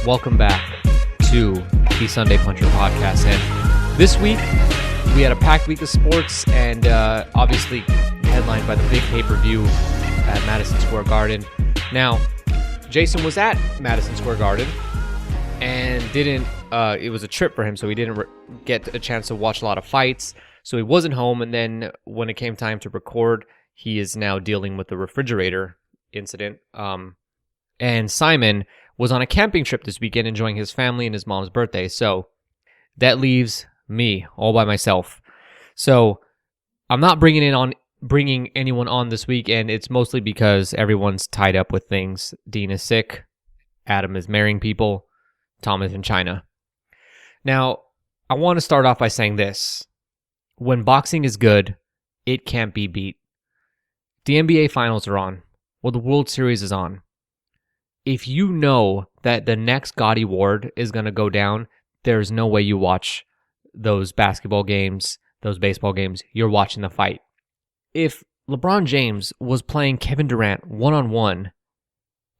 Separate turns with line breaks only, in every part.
welcome back to the SundayPuncher podcast. And this week, we had a packed week of sports and obviously headlined by the big pay-per-view at Madison Square Garden. Now, Jason was at Madison Square Garden and it was a trip for him, so he didn't get a chance to watch a lot of fights. So he wasn't home, and then when it came time to record, he is now dealing with the refrigerator incident. And Simon was on a camping trip this weekend enjoying his family and his mom's birthday. So that leaves me all by myself. So I'm not bringing anyone on this week, and it's mostly because everyone's tied up with things. Dean is sick. Adam is marrying people. Tom is in China. Now, I want to start off by saying this. When boxing is good, it can't be beat. The NBA Finals are on. Well, the World Series is on. If you know that the next Gotti Ward is going to go down, there's no way you watch those basketball games, those baseball games. You're watching the fight. If LeBron James was playing Kevin Durant one-on-one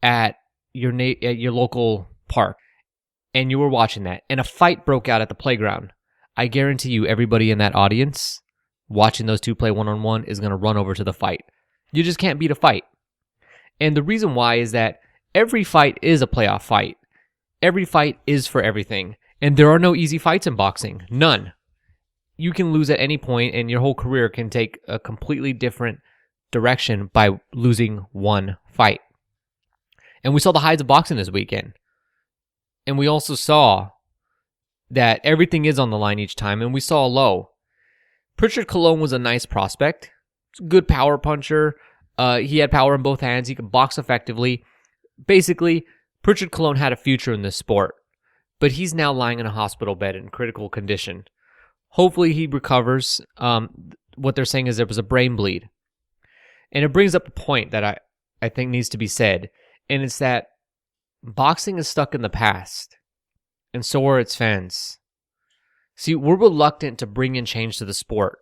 at your local park, and you were watching that, and a fight broke out at the playground, I guarantee you everybody in that audience watching those two play one-on-one is going to run over to the fight. You just can't beat a fight. And the reason why is that every fight is a playoff fight. Every fight is for everything. And there are no easy fights in boxing. None. You can lose at any point, and your whole career can take a completely different direction by losing one fight. And we saw the highs of boxing this weekend. And we also saw that everything is on the line each time, and we saw a low. Prichard Colon was a nice prospect. Good power puncher. He had power in both hands. He could box effectively. Basically, Prichard Colon had a future in this sport, but he's now lying in a hospital bed in critical condition. Hopefully he recovers. What they're saying is there was a brain bleed. And it brings up a point that I think needs to be said, and it's that boxing is stuck in the past, and so are its fans. See, we're reluctant to bring in change to the sport.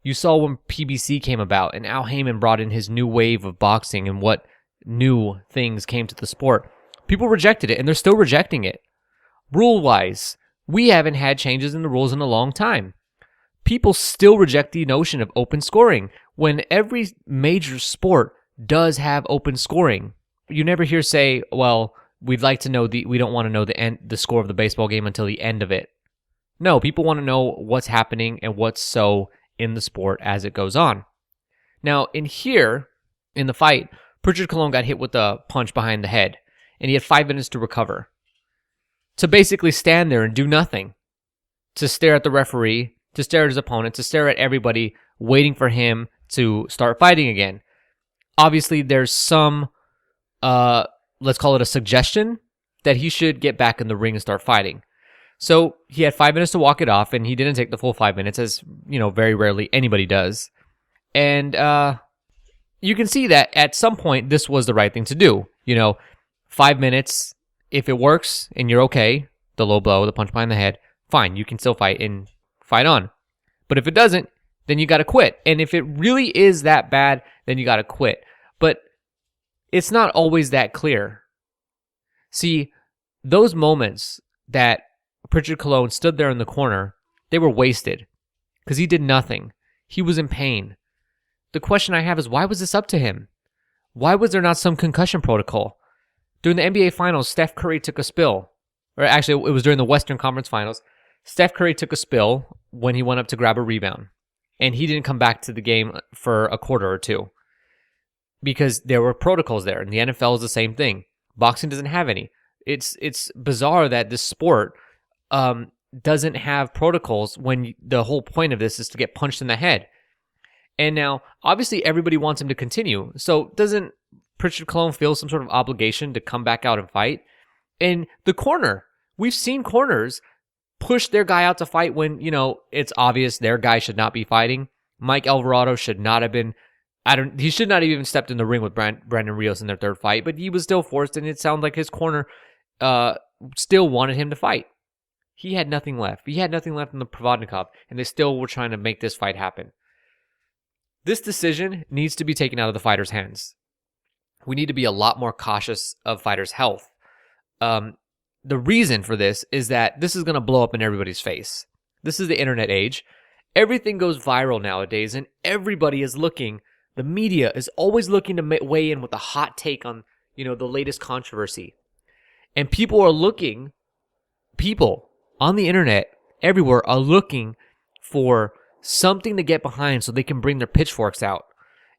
You saw when PBC came about and Al Heyman brought in his new wave of boxing and what new things came to the sport. People rejected it, and they're still rejecting it. Rule-wise, we haven't had changes in the rules in a long time. People still reject the notion of open scoring when every major sport does have open scoring. You never hear say, well, we don't want to know the score of the baseball game until the end of it. No, people want to know what's happening and what's so in the sport as it goes on. Now, in the fight, Prichard Colon got hit with a punch behind the head, and he had 5 minutes to recover. To basically stand there and do nothing. To stare at the referee, to stare at his opponent, to stare at everybody, waiting for him to start fighting again. Obviously, there's some, let's call it a suggestion, that he should get back in the ring and start fighting. So he had 5 minutes to walk it off, and he didn't take the full 5 minutes, as very rarely anybody does. And you can see that at some point this was the right thing to do. 5 minutes, if it works and you're okay, the low blow, the punch behind the head, fine, you can still fight and fight on. But if it doesn't, then you got to quit. And if it really is that bad, then you got to quit. But it's not always that clear. See, those moments that Prichard Colon stood there in the corner, they were wasted because he did nothing. He was in pain. The question I have is, why was this up to him? Why was there not some concussion protocol? During the NBA Finals, Steph Curry took a spill. Or actually, it was during the Western Conference Finals. Steph Curry took a spill when he went up to grab a rebound. And he didn't come back to the game for a quarter or two. Because there were protocols there. And the NFL is the same thing. Boxing doesn't have any. It's bizarre that this sport doesn't have protocols when the whole point of this is to get punched in the head. And now, obviously, everybody wants him to continue. So doesn't Prichard Colon feel some sort of obligation to come back out and fight? And the corner, we've seen corners push their guy out to fight when, it's obvious their guy should not be fighting. Mike Alvarado should not have been, he should not have even stepped in the ring with Brandon Rios in their third fight, but he was still forced, and it sounded like his corner still wanted him to fight. He had nothing left. He had nothing left in the Provodnikov, and they still were trying to make this fight happen. This decision needs to be taken out of the fighter's hands. We need to be a lot more cautious of fighters' health. the reason for this is that this is going to blow up in everybody's face. This is the internet age. Everything goes viral nowadays, and everybody is looking. The media is always looking to weigh in with a hot take on, the latest controversy. And people on the internet everywhere are looking for something to get behind so they can bring their pitchforks out.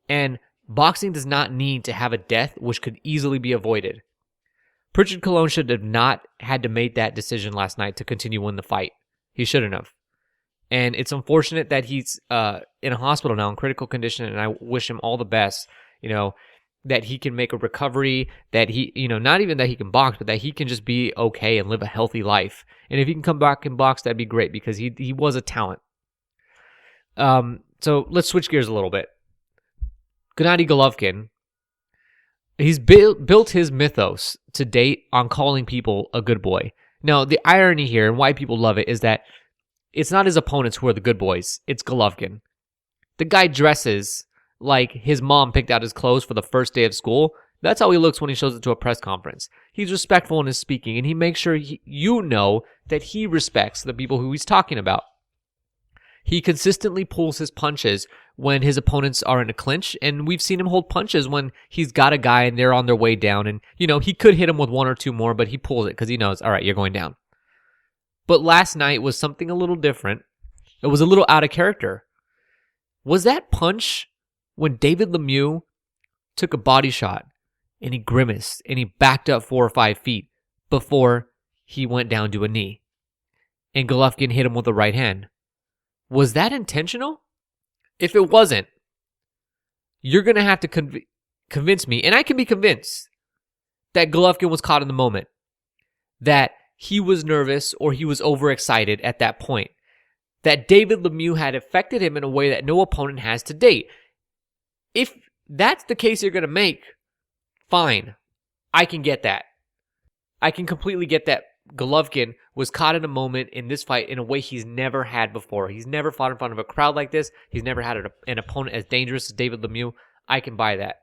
And boxing does not need to have a death which could easily be avoided. Prichard Colon should have not had to make that decision last night to continue winning the fight. He shouldn't have. And it's unfortunate that he's in a hospital now in critical condition, and I wish him all the best, that he can make a recovery, that he, not even that he can box, but that he can just be okay and live a healthy life. And if he can come back and box, that'd be great because he was a talent. So let's switch gears a little bit. Gennady Golovkin, he's built his mythos to date on calling people a good boy. Now, the irony here and why people love it is that it's not his opponents who are the good boys. It's Golovkin. The guy dresses like his mom picked out his clothes for the first day of school. That's how he looks when he shows up to a press conference. He's respectful in his speaking, and he makes sure you know that he respects the people who he's talking about. He consistently pulls his punches when his opponents are in a clinch, and we've seen him hold punches when he's got a guy and they're on their way down, and, he could hit him with one or two more, but he pulls it because he knows, all right, you're going down. But last night was something a little different. It was a little out of character. Was that punch when David Lemieux took a body shot and he grimaced and he backed up 4 or 5 feet before he went down to a knee and Golovkin hit him with the right hand? Was that intentional? If it wasn't, you're going to have to convince me, and I can be convinced, that Golovkin was caught in the moment, that he was nervous or he was overexcited at that point, that David Lemieux had affected him in a way that no opponent has to date. If that's the case you're going to make, fine. I can get that. I can completely get that Golovkin was caught in a moment in this fight in a way he's never had before. He's never fought in front of a crowd like this. He's never had an opponent as dangerous as David Lemieux. I can buy that.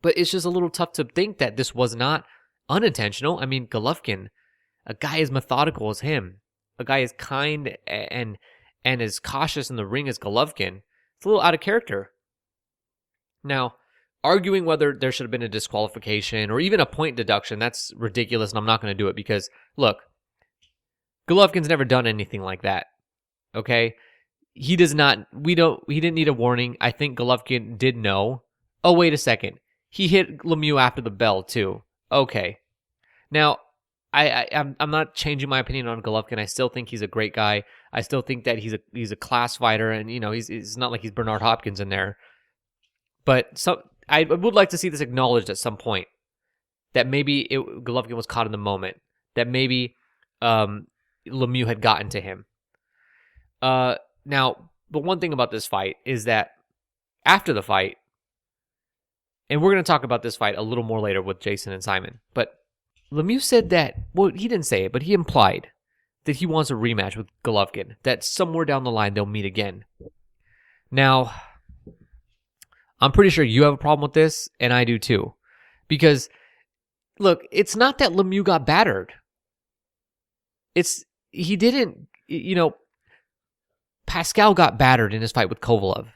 But it's just a little tough to think that this was not unintentional. I mean, Golovkin, a guy as methodical as him, a guy as kind and as cautious in the ring as Golovkin, it's a little out of character. Now, arguing whether there should have been a disqualification or even a point deduction, that's ridiculous, and I'm not going to do it because, look, Golovkin's never done anything like that, okay? He didn't need a warning. I think Golovkin did know. Oh, wait a second. He hit Lemieux after the bell, too. Okay. Now, I'm not changing my opinion on Golovkin. I still think he's a great guy. I still think that he's a class fighter, and, it's not like he's Bernard Hopkins in there. But I would like to see this acknowledged at some point, that maybe Golovkin was caught in the moment, that maybe Lemieux had gotten to him. Now, but one thing about this fight is that after the fight, and we're going to talk about this fight a little more later with Jason and Simon, but Lemieux said that, well, he didn't say it, but he implied that he wants a rematch with Golovkin, that somewhere down the line they'll meet again. Now, I'm pretty sure you have a problem with this, and I do too. Because, look, it's not that Lemieux got battered. He didn't, Pascal got battered in his fight with Kovalev.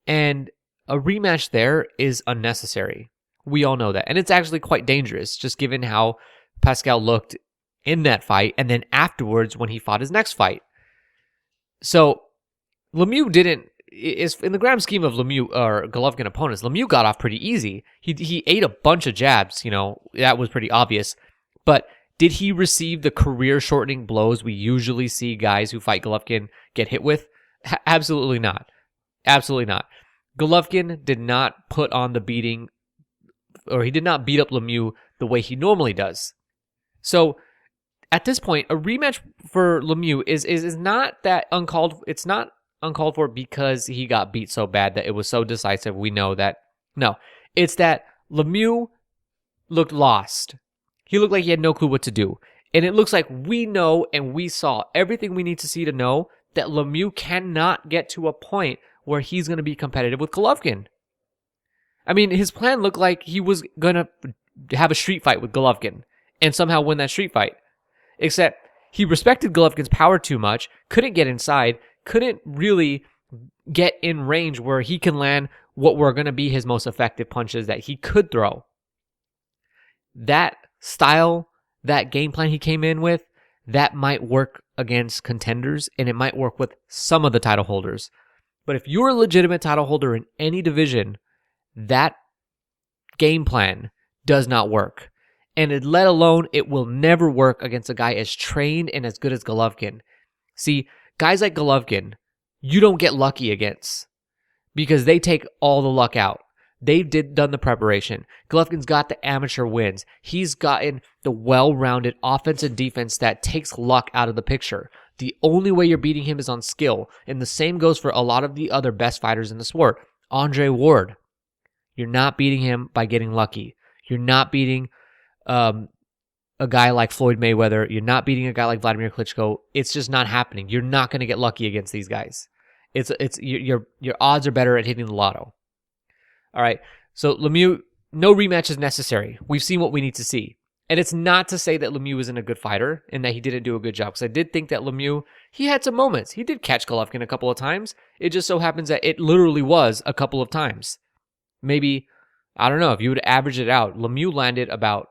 And a rematch there is unnecessary. We all know that. And it's actually quite dangerous, just given how Pascal looked in that fight, and then afterwards when he fought his next fight. So, Lemieux didn't, in the grand scheme of Lemieux or Golovkin opponents, Lemieux got off pretty easy. He ate a bunch of jabs, that was pretty obvious. But did he receive the career-shortening blows we usually see guys who fight Golovkin get hit with? Absolutely not. Absolutely not. Golovkin did not put on the beating, or he did not beat up Lemieux the way he normally does. So, at this point, a rematch for Lemieux is not that uncalled. It's not uncalled for because he got beat so bad that it was so decisive. We know that. No, it's that Lemieux looked lost. He looked like he had no clue what to do. And it looks like we know and we saw everything we need to see to know that Lemieux cannot get to a point where he's going to be competitive with Golovkin. I mean, his plan looked like he was going to have a street fight with Golovkin. and somehow win that street fight. Except he respected Golovkin's power too much, couldn't get inside, couldn't really get in range where he can land what were going to be his most effective punches that he could throw. That style, that game plan he came in with, that might work against contenders, and it might work with some of the title holders. But if you're a legitimate title holder in any division, that game plan does not work. And let alone, it will never work against a guy as trained and as good as Golovkin. See, guys like Golovkin, you don't get lucky against because they take all the luck out. They've done the preparation. Golovkin's got the amateur wins. He's gotten the well-rounded offense and defense that takes luck out of the picture. The only way you're beating him is on skill. And the same goes for a lot of the other best fighters in the sport. Andre Ward, you're not beating him by getting lucky. You're not beating a guy like Floyd Mayweather. You're not beating a guy like Vladimir Klitschko. It's just not happening. You're not going to get lucky against these guys. Your odds are better at hitting the lotto. All right, so Lemieux, no rematch is necessary. We've seen what we need to see. And it's not to say that Lemieux isn't a good fighter and that he didn't do a good job, because I did think that Lemieux, he had some moments. He did catch Golovkin a couple of times. It just so happens that it literally was a couple of times. Maybe, I don't know, if you would average it out, Lemieux landed about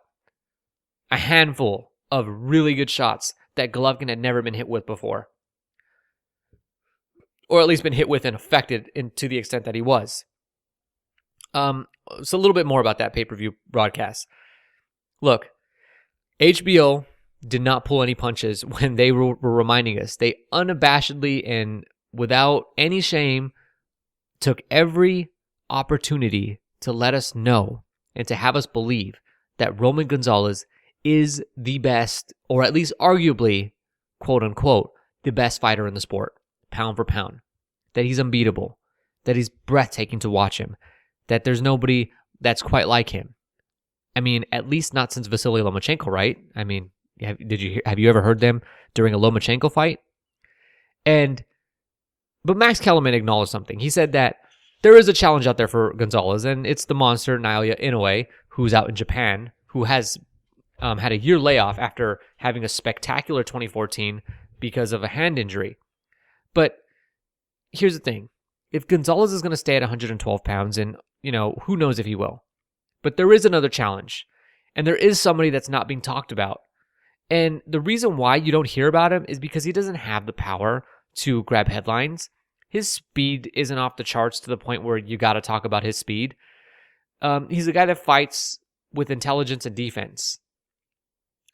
a handful of really good shots that Golovkin had never been hit with before. Or at least been hit with and affected to the extent that he was. So a little bit more about that pay-per-view broadcast. Look, HBO did not pull any punches when they were reminding us. They unabashedly and without any shame took every opportunity to let us know and to have us believe that Roman Gonzalez is the best, or at least arguably, quote unquote, the best fighter in the sport, pound for pound. That he's unbeatable. That he's breathtaking to watch him. That there's nobody that's quite like him. I mean, at least not since Vasily Lomachenko, right? I mean, have you ever heard them during a Lomachenko fight? But Max Kellerman acknowledged something. He said that there is a challenge out there for Gonzalez, and it's the monster Naoya Inoue, who's out in Japan, who has had a year layoff after having a spectacular 2014 because of a hand injury. But here's the thing. If Gonzalez is going to stay at 112 pounds, and who knows if he will. But there is another challenge. And there is somebody that's not being talked about. And the reason why you don't hear about him is because he doesn't have the power to grab headlines. His speed isn't off the charts to the point where you got to talk about his speed. He's a guy that fights with intelligence and defense.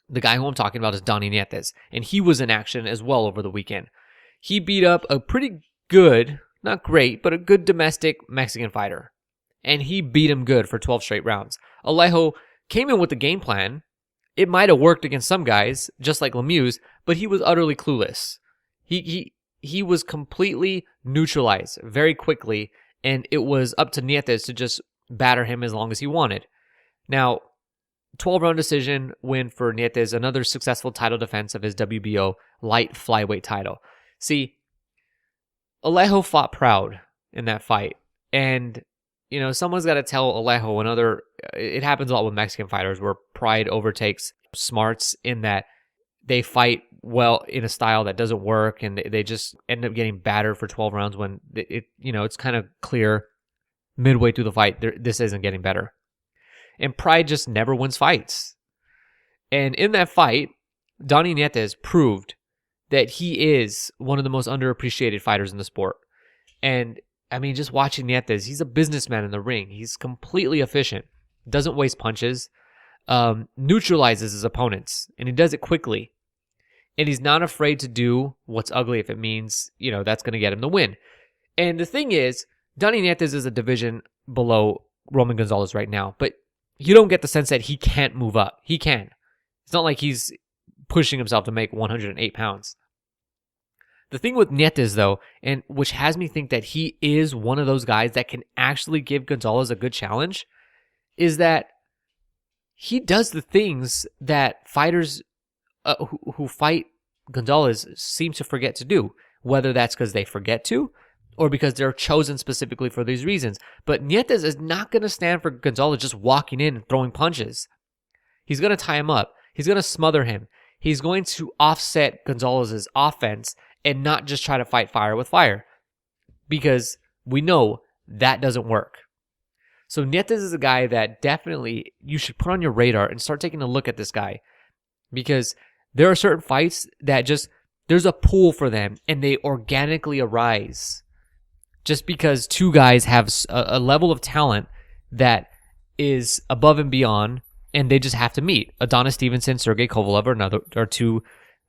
The guy who I'm talking about is Donnie Nietes. And he was in action as well over the weekend. He beat up a pretty good, not great, but a good domestic Mexican fighter. And he beat him good for 12 straight rounds. Alejo came in with the game plan. It might have worked against some guys, just like Lemieux's, but he was utterly clueless. He was completely neutralized very quickly, and it was up to Nietes to just batter him as long as he wanted. Now, 12-round decision win for Nietes, another successful title defense of his WBO light flyweight title. See, Alejo fought proud in that fight, and someone's got to tell Alejo it happens a lot with Mexican fighters where pride overtakes smarts in that they fight well in a style that doesn't work, and they just end up getting battered for 12 rounds when it's kind of clear midway through the fight this isn't getting better. And pride just never wins fights. And in that fight, Donnie Nietes proved that he is one of the most underappreciated fighters in the sport. And I mean, just watching Nietes, he's a businessman in the ring. He's completely efficient, doesn't waste punches, neutralizes his opponents, and he does it quickly. And he's not afraid to do what's ugly if it means, that's going to get him the win. And the thing is, Donnie Nietes is a division below Roman Gonzalez right now, but you don't get the sense that he can't move up. He can. It's not like he's pushing himself to make 108 pounds. The thing with Nietes, though, and which has me think that he is one of those guys that can actually give Gonzalez a good challenge, is that he does the things that fighters who fight Gonzalez seem to forget to do, whether that's because they forget to or because they're chosen specifically for these reasons. But Nietes is not going to stand for Gonzalez just walking in and throwing punches. He's going to tie him up. He's going to smother him. He's going to offset Gonzalez's offense and not just try to fight fire with fire, because we know that doesn't work. So Nietes is a guy that definitely you should put on your radar and start taking a look at this guy, because there are certain fights that just, there's a pool for them and they organically arise just because two guys have a level of talent that is above and beyond, and they just have to meet. Adonis Stevenson, Sergey Kovalev are two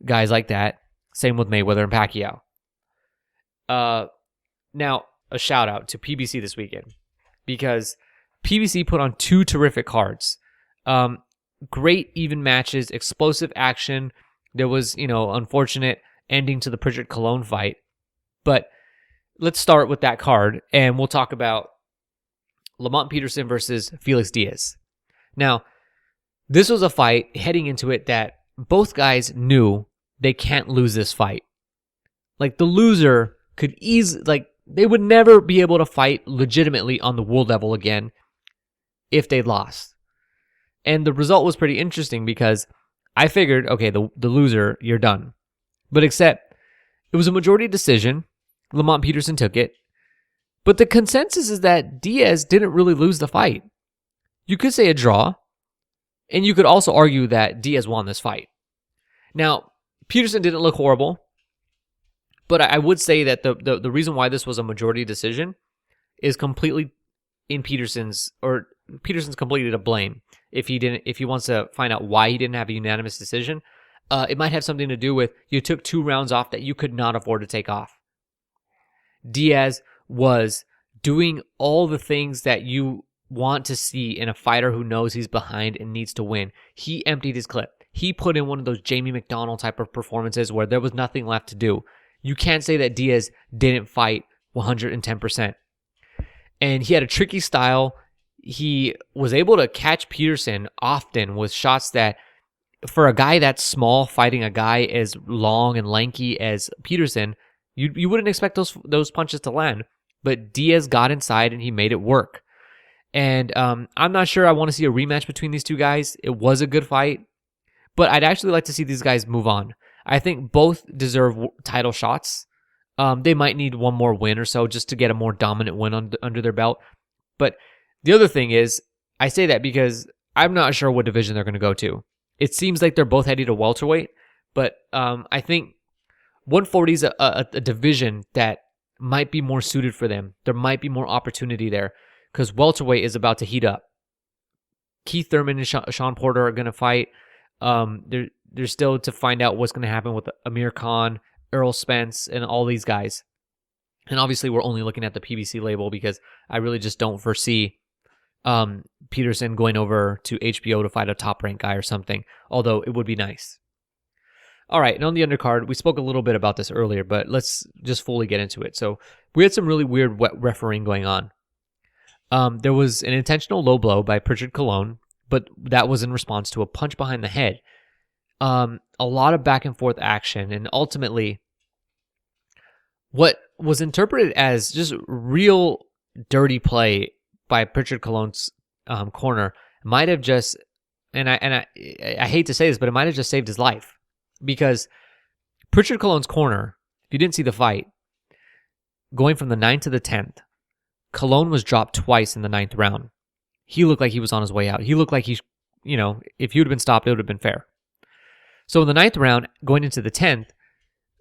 guys like that. Same with Mayweather and Pacquiao. Now, a shout out to PBC this weekend, because PBC put on two terrific cards. Great even matches, explosive action. There was, unfortunate ending to the Prichard Colon fight. But let's start with that card, and we'll talk about Lamont Peterson versus Felix Diaz. Now, this was a fight heading into it that both guys knew they can't lose this fight. Like, the loser could they would never be able to fight legitimately on the world level again if they lost. And the result was pretty interesting, because I figured, okay, the loser, you're done. But except, it was a majority decision. Lamont Peterson took it. But the consensus is that Diaz didn't really lose the fight. You could say a draw, and you could also argue that Diaz won this fight. Now, Peterson didn't look horrible, but I would say that the reason why this was a majority decision is completely in Peterson's completely to blame. If he wants to find out why he didn't have a unanimous decision, it might have something to do with you took 2 rounds off that you could not afford to take off. Diaz was doing all the things that you want to see in a fighter who knows he's behind and needs to win. He emptied his clip. He put in one of those Jamie McDonald type of performances where there was nothing left to do. You can't say that Diaz didn't fight 110%. And he had a tricky style. He was able to catch Peterson often with shots that, for a guy that's small fighting a guy as long and lanky as Peterson, you wouldn't expect those punches to land. But Diaz got inside and he made it work. And I'm not sure I want to see a rematch between these two guys. It was a good fight, but I'd actually like to see these guys move on. I think both deserve title shots. They might need one more win or so just to get a more dominant win under their belt. But the other thing is, I say that because I'm not sure what division they're going to go to. It seems like they're both heading to welterweight, but I think 140 is a division that might be more suited for them. There might be more opportunity there because welterweight is about to heat up. Keith Thurman and Sean Porter are going to fight. There's still to find out what's going to happen with Amir Khan, Errol Spence, and all these guys. And obviously, we're only looking at the PBC label because I really just don't foresee Peterson going over to HBO to fight a top-ranked guy or something, although it would be nice. All right, and on the undercard, we spoke a little bit about this earlier, but let's just fully get into it. So we had some really weird refereeing going on. There was an intentional low blow by Prichard Colon, but that was in response to a punch behind the head. A lot of back and forth action, and ultimately, what was interpreted as just real dirty play by Prichard Colon's corner might have just, and I hate to say this, but it might have just saved his life. Because Prichard Colon's corner, if you didn't see the fight, going from the 9th to the 10th, Colon was dropped twice in the 9th round. He looked like he was on his way out. He looked like if he would have been stopped, it would have been fair. So in the 9th round, going into the 10th,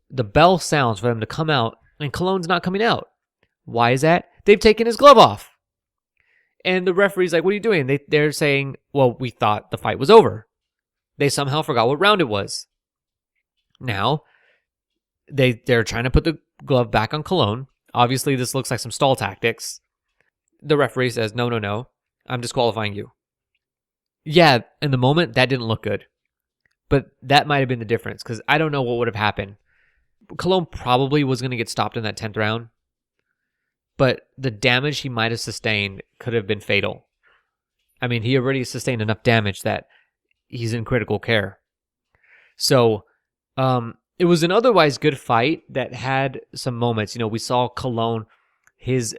the bell sounds for them to come out, and Colon's not coming out. Why is that? They've taken his glove off. And the referee's like, what are you doing? They're saying, well, we thought the fight was over. They somehow forgot what round it was. Now, they're trying to put the glove back on Colon. Obviously, this looks like some stall tactics. The referee says, no, I'm disqualifying you. Yeah, in the moment, that didn't look good. But that might have been the difference, because I don't know what would have happened. Colon probably was going to get stopped in that 10th round, but the damage he might have sustained could have been fatal. I mean, he already sustained enough damage that he's in critical care. So, it was an otherwise good fight that had some moments. We saw Colon, his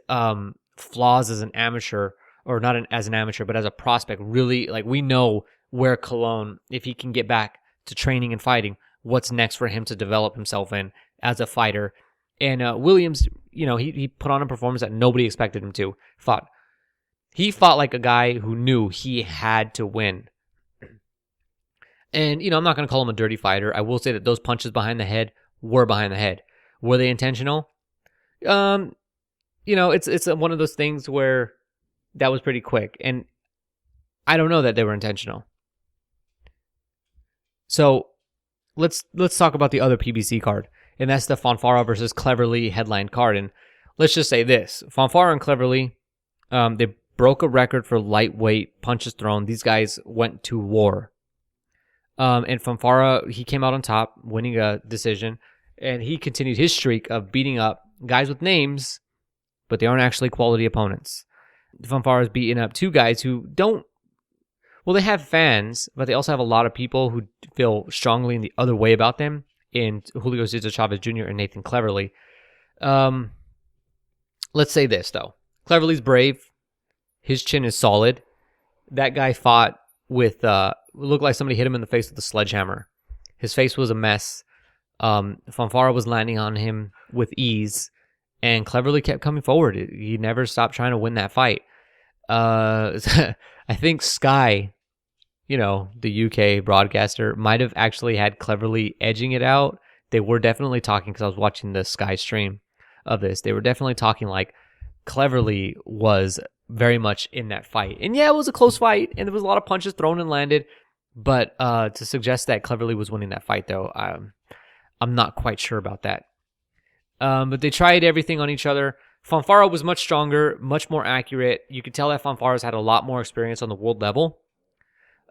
flaws as an amateur, or not as an amateur, but as a prospect, really, we know where Colon, if he can get back to training and fighting, what's next for him to develop himself in as a fighter. And Williams, he put on a performance that nobody expected him to. He fought like a guy who knew he had to win. And, I'm not going to call him a dirty fighter. I will say that those punches behind the head were behind the head. Were they intentional? It's one of those things where that was pretty quick. And I don't know that they were intentional. So let's talk about the other PBC card. And that's the Fonfara versus Cleverly headline card. And let's just say this. Fonfara and Cleverly, they broke a record for lightweight punches thrown. These guys went to war. And Fonfara, he came out on top, winning a decision. And he continued his streak of beating up guys with names, but they aren't actually quality opponents. Fonfara's beating up two guys who they have fans, but they also have a lot of people who feel strongly in the other way about them, in Julio Cesar Chavez Jr. and Nathan Cleverly. Let's say this, though. Cleverly's brave. His chin is solid. That guy fought with, looked like somebody hit him in the face with a sledgehammer. His face was a mess. Fonfara was landing on him with ease, and Cleverly kept coming forward. He never stopped trying to win that fight. I think Sky, the UK broadcaster, might have actually had Cleverly edging it out. They were definitely talking, because I was watching the Sky stream of this. They were definitely talking like Cleverly was very much in that fight. And yeah, it was a close fight, and there was a lot of punches thrown and landed. But to suggest that Cleverly was winning that fight, though, I'm not quite sure about that. But they tried everything on each other. Fonfara was much stronger, much more accurate. You could tell that Fonfara's had a lot more experience on the world level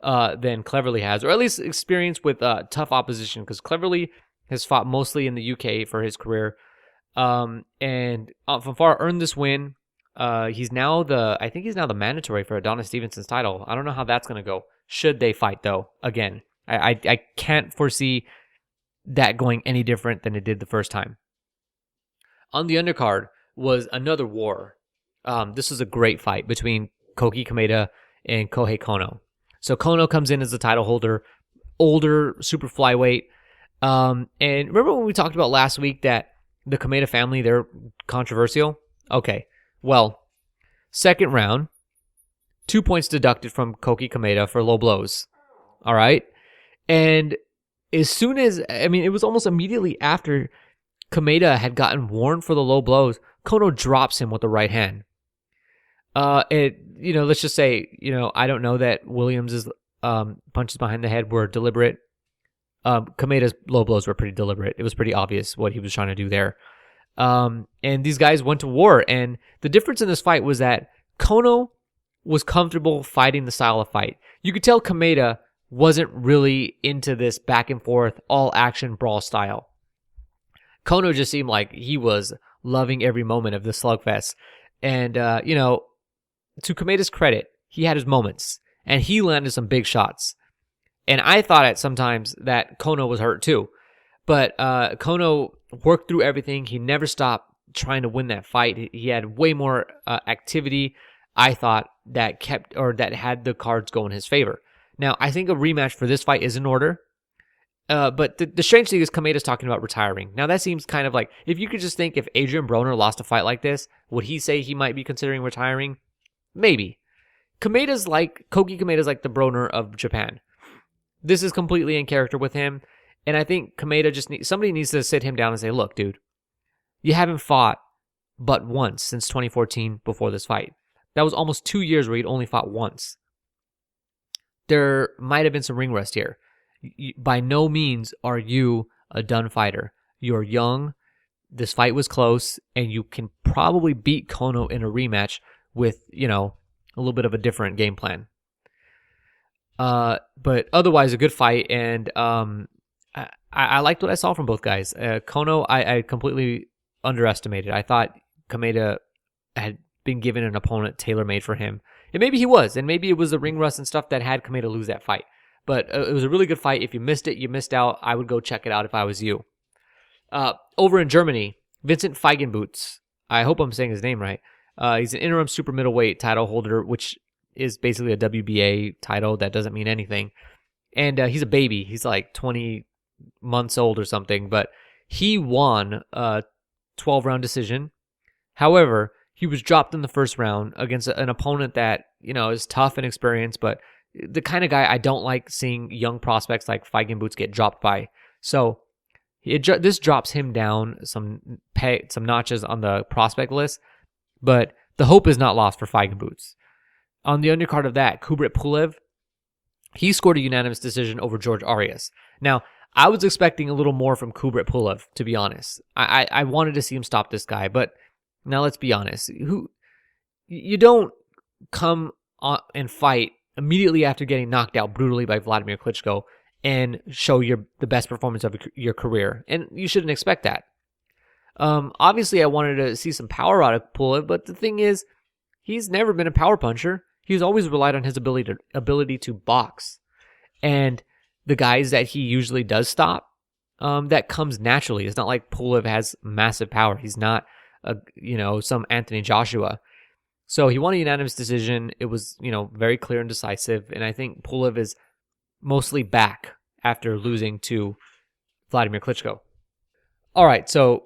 than Cleverly has, or at least experience with tough opposition, because Cleverly has fought mostly in the UK for his career. And Fonfara earned this win. He's now the mandatory for Adonis Stevenson's title. I don't know how that's going to go. Should they fight, though? Again, I can't foresee that going any different than it did the first time. On the undercard was another war. This was a great fight between Koki Kameda and Kohei Kono. So Kono comes in as the title holder, older super flyweight. And remember when we talked about last week that the Kameda family, they're controversial? Okay, well, second round, 2 points deducted from Koki Kameda for low blows. All right? And as soon as, it was almost immediately after Kameda had gotten warned for the low blows, Kono drops him with the right hand. Let's just say, I don't know that Williams' punches behind the head were deliberate. Kameda's low blows were pretty deliberate. It was pretty obvious what he was trying to do there. And these guys went to war. And the difference in this fight was that Kono was comfortable fighting the style of fight. You could tell Kameda wasn't really into this back and forth, all action brawl style. Kono just seemed like he was loving every moment of the slugfest. And, to Kameda's credit, he had his moments, and he landed some big shots. And I thought at sometimes that Kono was hurt too. But Kono worked through everything. He never stopped trying to win that fight. He had way more activity, I thought, that had the cards go in his favor. Now, I think a rematch for this fight is in order. But the strange thing is Kameda's talking about retiring. Now, that seems kind of like, if you could just think if Adrian Broner lost a fight like this, would he say he might be considering retiring? Maybe. Koki Kameda's like the Broner of Japan. This is completely in character with him. And I think Kameda somebody needs to sit him down and say, look, dude, you haven't fought but once since 2014 before this fight. That was almost 2 years where you'd only fought once. There might have been some ring rust here. By no means are you a done fighter. You're young. This fight was close, and you can probably beat Kono in a rematch with, a little bit of a different game plan. But otherwise, a good fight, and I liked what I saw from both guys. Kono, I completely underestimated. I thought Kameda had been given an opponent tailor-made for him. And maybe he was, and maybe it was the ring rust and stuff that had Kameda lose that fight. But it was a really good fight. If you missed it, you missed out. I would go check it out if I was you. Over in Germany, Vincent Feigenbutz. I hope I'm saying his name right. He's an interim super middleweight title holder, which is basically a WBA title that doesn't mean anything. And he's a baby. He's like 20 months old or something, but he won a 12-round decision. However, he was dropped in the first round against an opponent that, is tough and experienced, but the kind of guy I don't like seeing young prospects like Feigen Boots get dropped by. So this drops him down some notches on the prospect list, but the hope is not lost for Feigen Boots. On the undercard of that, Kubrat Pulev, he scored a unanimous decision over George Arias. Now, I was expecting a little more from Kubrat Pulev, to be honest. I wanted to see him stop this guy, but now let's be honest. You don't come on and fight immediately after getting knocked out brutally by Vladimir Klitschko and show the best performance of your career. And you shouldn't expect that. Obviously, I wanted to see some power out of Pulev, but the thing is, he's never been a power puncher. He's always relied on his ability to box. And the guys that he usually does stop, that comes naturally. It's not like Pulev has massive power. He's not some Anthony Joshua. So he won a unanimous decision. It was, very clear and decisive. And I think Pulev is mostly back after losing to Vladimir Klitschko. All right, so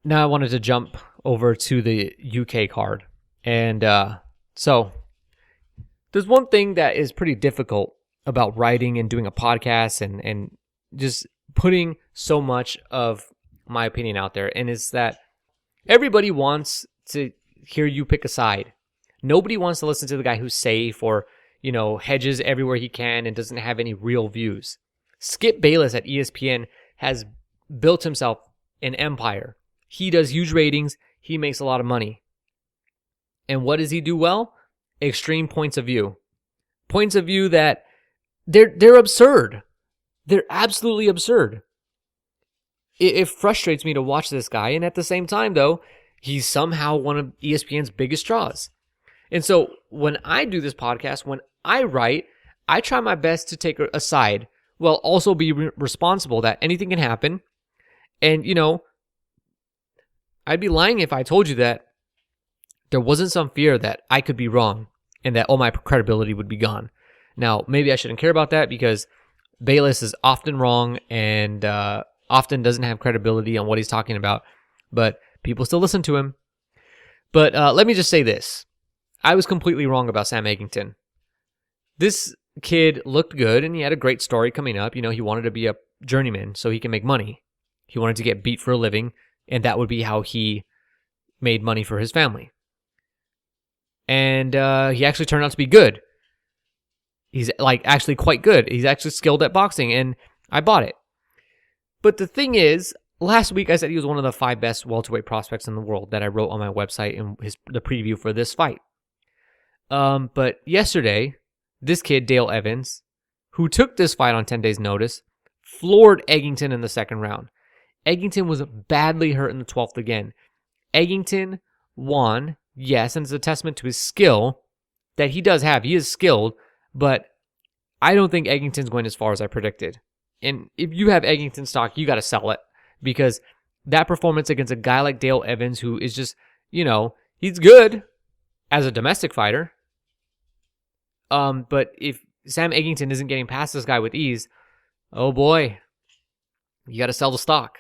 now I wanted to jump over to the UK card. And so there's one thing that is pretty difficult about writing and doing a podcast and just putting so much of my opinion out there. And it's that everybody wants to hear you pick a side. Nobody wants to listen to the guy who's safe or, hedges everywhere he can and doesn't have any real views. Skip Bayless at ESPN has built himself an empire. He does huge ratings. He makes a lot of money. And what does he do well? Extreme points of view. Points of view that they're absurd. They're absolutely absurd. It frustrates me to watch this guy. And at the same time, though, he's somehow one of ESPN's biggest draws. And so when I do this podcast, when I write, I try my best to take a side while also be responsible that anything can happen. And, I'd be lying if I told you that there wasn't some fear that I could be wrong and that all my credibility would be gone. Now, maybe I shouldn't care about that because Bayless is often wrong and often doesn't have credibility on what he's talking about, but people still listen to him. But let me just say this. I was completely wrong about Sam Eggington. This kid looked good and he had a great story coming up. He wanted to be a journeyman so he can make money. He wanted to get beat for a living, and that would be how he made money for his family. And he actually turned out to be good. He's actually quite good. He's actually skilled at boxing, and I bought it. But the thing is, last week I said he was one of the 5 best welterweight prospects in the world that I wrote on my website in the preview for this fight. But yesterday, this kid, Dale Evans, who took this fight on 10 days' notice, floored Eggington in the second round. Eggington was badly hurt in the 12th again. Eggington won, yes, and it's a testament to his skill that he does have. He is skilled, but I don't think Eggington's going as far as I predicted. And if you have Eggington stock, you got to sell it because that performance against a guy like Dale Evans, who is just, he's good as a domestic fighter. But if Sam Eggington isn't getting past this guy with ease, oh boy, you got to sell the stock.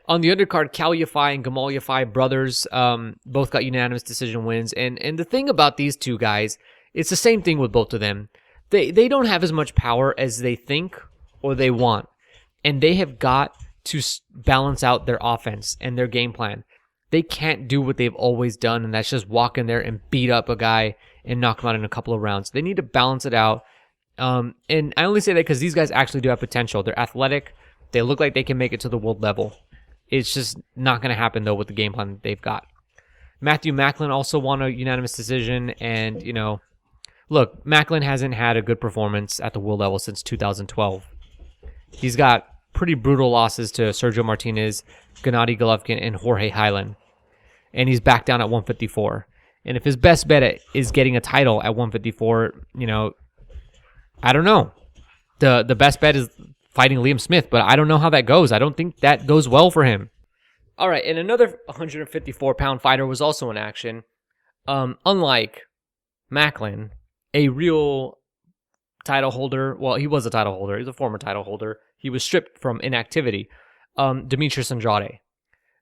On the undercard, Cal Yafai and Gamal Yafai brothers both got unanimous decision wins. And the thing about these two guys, it's the same thing with both of them. They don't have as much power as they think or they want. And they have got to balance out their offense and their game plan. They can't do what they've always done, and that's just walk in there and beat up a guy and knock him out in a couple of rounds. They need to balance it out. And I only say that because these guys actually do have potential. They're athletic. They look like they can make it to the world level. It's just not going to happen, though, with the game plan that they've got. Matthew Macklin also won a unanimous decision. And, look, Macklin hasn't had a good performance at the world level since 2012. He's got pretty brutal losses to Sergio Martinez, Gennady Golovkin, and Jorge Highland. And he's back down at 154. And if his best bet is getting a title at 154, I don't know. The best bet is fighting Liam Smith, but I don't know how that goes. I don't think that goes well for him. All right, and another 154-pound fighter was also in action. Unlike Macklin, a real title holder. Well, he was a title holder. He's a former title holder. He was stripped from inactivity. Demetrius Andrade.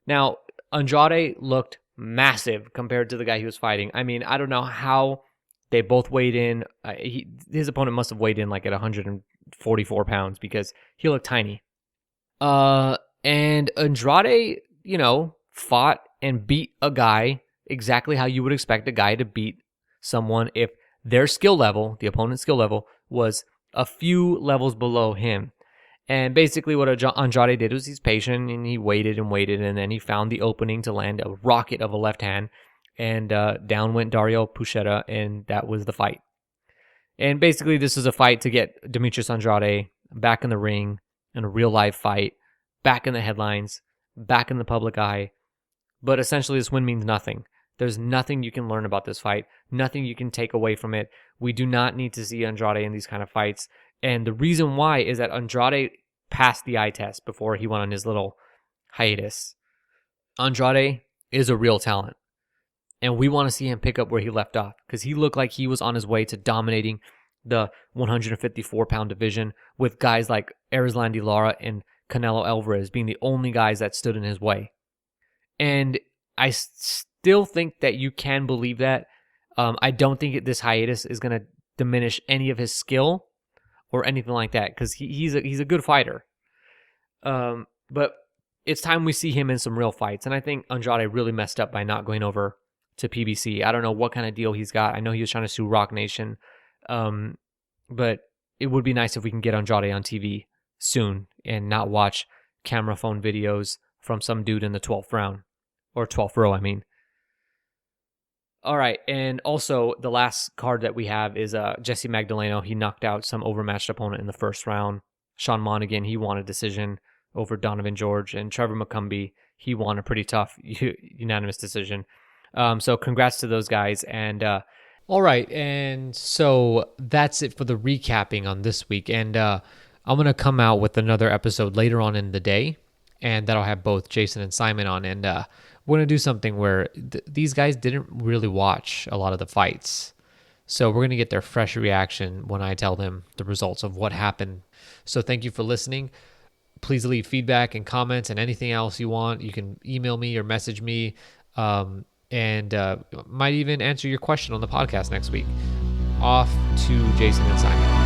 Now, Andrade looked massive compared to the guy he was fighting. I mean, I don't know how they both weighed in. His opponent must have weighed in like at 144 pounds because he looked tiny. And Andrade, fought and beat a guy exactly how you would expect a guy to beat someone if their skill level, the opponent's skill level, was a few levels below him. And basically what Andrade did was he's patient and he waited, and then he found the opening to land a rocket of a left hand, and down went Dario Puchetta, and that was the fight. And basically this is a fight to get Demetrius Andrade back in the ring in a real live fight, back in the headlines, back in the public eye. But essentially this win means nothing. There's nothing you can learn about this fight, nothing you can take away from it. We do not need to see Andrade in these kind of fights. And the reason why is that Andrade passed the eye test before he went on his little hiatus. Andrade is a real talent. And we want to see him pick up where he left off, because he looked like he was on his way to dominating the 154-pound division with guys like Erislandy Lara and Canelo Alvarez being the only guys that stood in his way. And I still think that you can believe that. I don't think this hiatus is going to diminish any of his skill or anything like that, because he's a good fighter. But it's time we see him in some real fights. And I think Andrade really messed up by not going over to PBC. I don't know what kind of deal he's got. I know he was trying to sue Rock Nation. But it would be nice if we can get Andrade on TV soon and not watch camera phone videos from some dude in the 12th round. Or 12th row, I mean. All right, and also the last card that we have is Jesse Magdaleno. He knocked out some overmatched opponent in the first round. Sean Monaghan, he won a decision over Donovan George. And Trevor McCumbee, he won a pretty tough unanimous decision. So congrats to those guys. And all right, and so that's it for the recapping on this week. And I'm going to come out with another episode later on in the day, and that'll have both Jason and Simon on. And we're going to do something where these guys didn't really watch a lot of the fights. So we're going to get their fresh reaction when I tell them the results of what happened. So thank you for listening. Please leave feedback and comments and anything else you want. You can email me or message me, and might even answer your question on the podcast next week. Off to Jason and Simon.